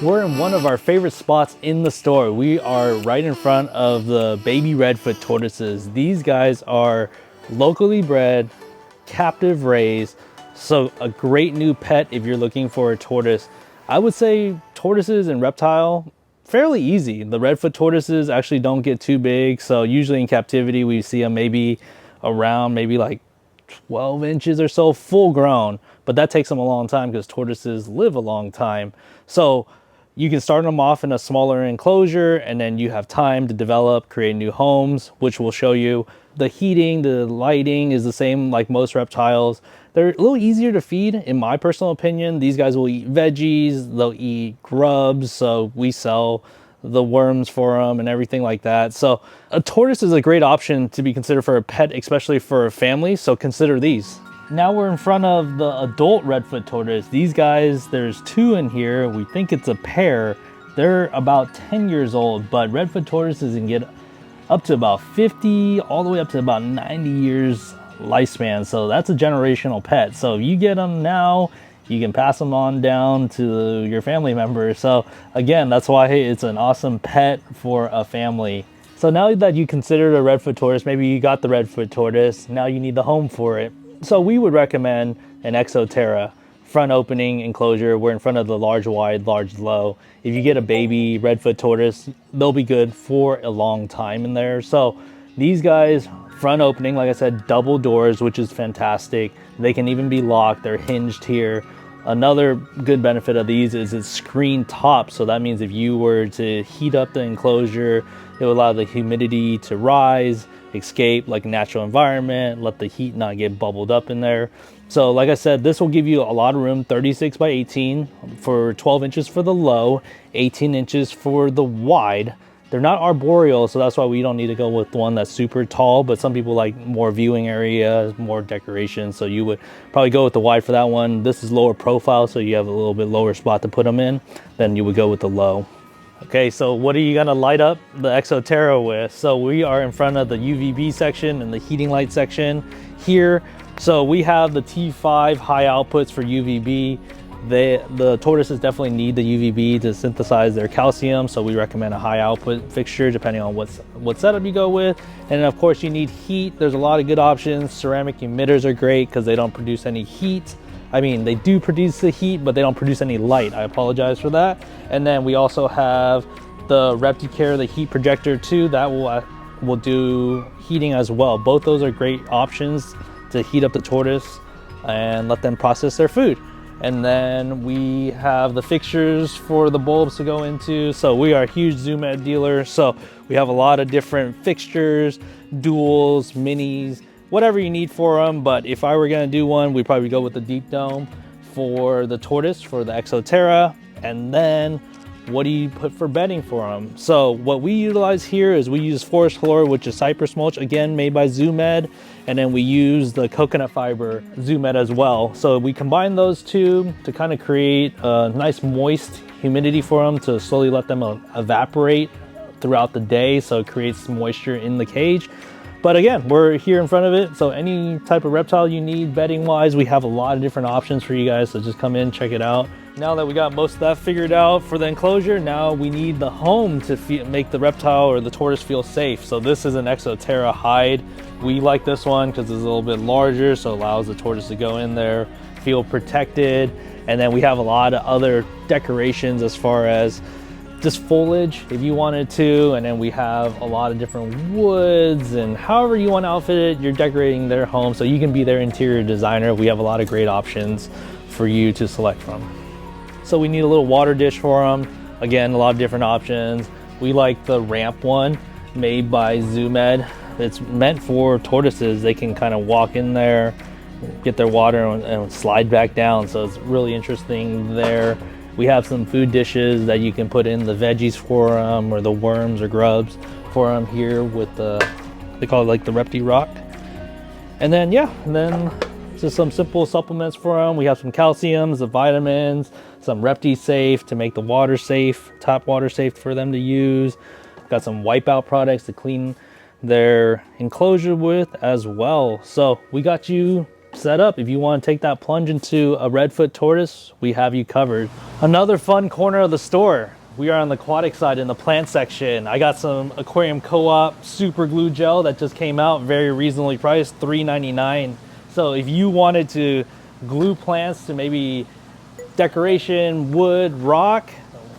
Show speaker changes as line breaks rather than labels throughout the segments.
We're in one of our favorite spots in the store. We are right in front of the baby red foot tortoises. These guys are locally bred, captive raised, so a great new pet if you're looking for a tortoise. I would say tortoises and reptile, fairly easy. The red foot tortoises actually don't get too big, so usually in captivity we see them maybe around like 12 inches or so full grown, but that takes them a long time because tortoises live a long time. So you can start them off in a smaller enclosure, and then you have time to develop, create new homes, which we'll show you. The heating, the lighting is the same like most reptiles. They're a little easier to feed, in my personal opinion. These guys will eat veggies, they'll eat grubs, so we sell the worms for them and everything like that. So a tortoise is a great option to be considered for a pet, especially for a family, so consider these. Now we're in front of the adult redfoot tortoise. These guys, there's two in here. We think it's a pair. They're about 10 years old, but redfoot tortoises can get up to about 50, all the way up to about 90 years lifespan. So that's a generational pet. So if you get them now, you can pass them on down to your family members. So again, that's why it's an awesome pet for a family. So now that you considered a redfoot tortoise, maybe you got the redfoot tortoise, now you need the home for it. So we would recommend an Exo Terra front opening enclosure. We're in front of the large wide, large low. If you get a baby redfoot tortoise, they'll be good for a long time in there. So these guys, front opening, like I said, double doors, which is fantastic. They can even be locked. They're hinged here. Another good benefit of these is it's screen top. So that means if you were to heat up the enclosure, it will allow the humidity to rise, escape like a natural environment, let the heat not get bubbled up in there. So like I said, this will give you a lot of room, 36 by 18 for 12 inches for the low, 18 inches for the wide. They're not arboreal, so that's why we don't need to go with one that's super tall, but some people like more viewing area, more decoration, so you would probably go with the wide for that one. This is lower profile, so you have a little bit lower spot to put them in, then you would go with the low. Okay, so what are you gonna light up the Exo Terra with? So we are in front of the UVB section and the heating light section here. So we have the T5 high outputs for UVB. The tortoises definitely need the UVB to synthesize their calcium, so we recommend a high output fixture depending on what setup you go with. And of course you need heat. There's a lot of good options. Ceramic emitters are great because they don't produce any heat. I mean, they do produce the heat, but they don't produce any light. I apologize for that. And then we also have the Reptile, the heat projector too. That will do heating as well. Both those are great options to heat up the tortoise and let them process their food. And then we have the fixtures for the bulbs to go into. So we are a huge Zoo Med dealer. So we have a lot of different fixtures, duals, minis, whatever you need for them. But if I were gonna do one, we'd probably go with the deep dome for the tortoise, for the Exo Terra. And then what do you put for bedding for them? So what we utilize here is we use forest floor, which is cypress mulch, again, made by Zoo Med. And then we use the coconut fiber Zoo Med as well. So we combine those two to kind of create a nice moist humidity for them to slowly let them evaporate throughout the day. So it creates moisture in the cage. But again, we're here in front of it. So any type of reptile you need bedding wise, we have a lot of different options for you guys. So just come in, check it out. Now that we got most of that figured out for the enclosure, now we need the home to make the reptile or the tortoise feel safe. So this is an Exo Terra hide. We like this one because it's a little bit larger, so it allows the tortoise to go in there, feel protected. And then we have a lot of other decorations as far as just foliage if you wanted to. And then we have a lot of different woods, and however you want to outfit it, you're decorating their home. So you can be their interior designer. We have a lot of great options for you to select from. So we need a little water dish for them. Again, a lot of different options. We like the ramp one made by Zoo Med. It's meant for tortoises. They can kind of walk in there, get their water and slide back down. So it's really interesting there. We have some food dishes that you can put in the veggies for them, or the worms or grubs for them here with the, they call it like the Reptile rock. And then, yeah, and then just some simple supplements for them. We have some calciums, the vitamins, some Reptile safe to make the water safe, top water safe for them to use. Got some wipeout products to clean their enclosure with as well. So we got you set up. If you want to take that plunge into a redfoot tortoise, we have you covered. Another fun corner of the store. We are on the aquatic side in the plant section. I got some Aquarium Co-Op super glue gel that just came out, very reasonably priced, $3.99. So if you wanted to glue plants to maybe decoration, wood, rock,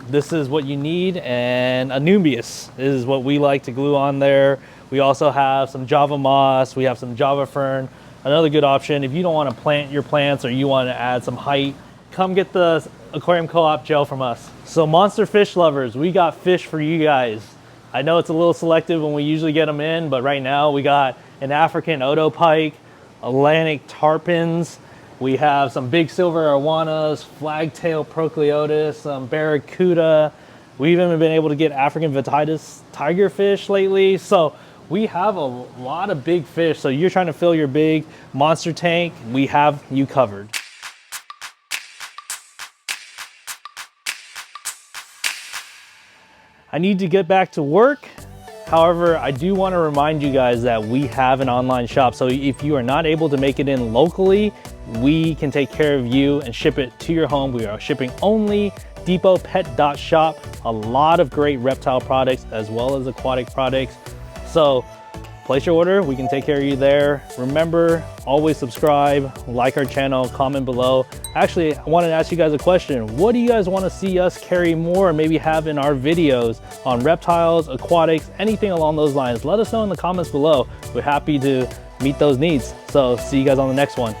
this is what you need. And Anubias is what we like to glue on there. We also have some Java moss, we have some Java fern. Another good option if you don't want to plant your plants or you want to add some height, come get the Aquarium Co-Op gel from us. So monster fish lovers, we got fish for you guys. I know it's a little selective when we usually get them in, but right now we got an African Odo pike, Atlantic tarpons, we have some big silver arowanas, flagtail procleotis, some barracuda. We've even been able to get African vititis tigerfish lately. So we have a lot of big fish. So you're trying to fill your big monster tank, we have you covered. I need to get back to work. However, I do want to remind you guys that we have an online shop. So if you are not able to make it in locally, we can take care of you and ship it to your home. We are shipping only. depotpet.shop. A lot of great reptile products as well as aquatic products. So place your order, we can take care of you there. Remember, always subscribe, like our channel, comment below. Actually, I wanted to ask you guys a question. What do you guys want to see us carry more, maybe have in our videos on reptiles, aquatics, anything along those lines? Let us know in the comments below. We're happy to meet those needs. So see you guys on the next one.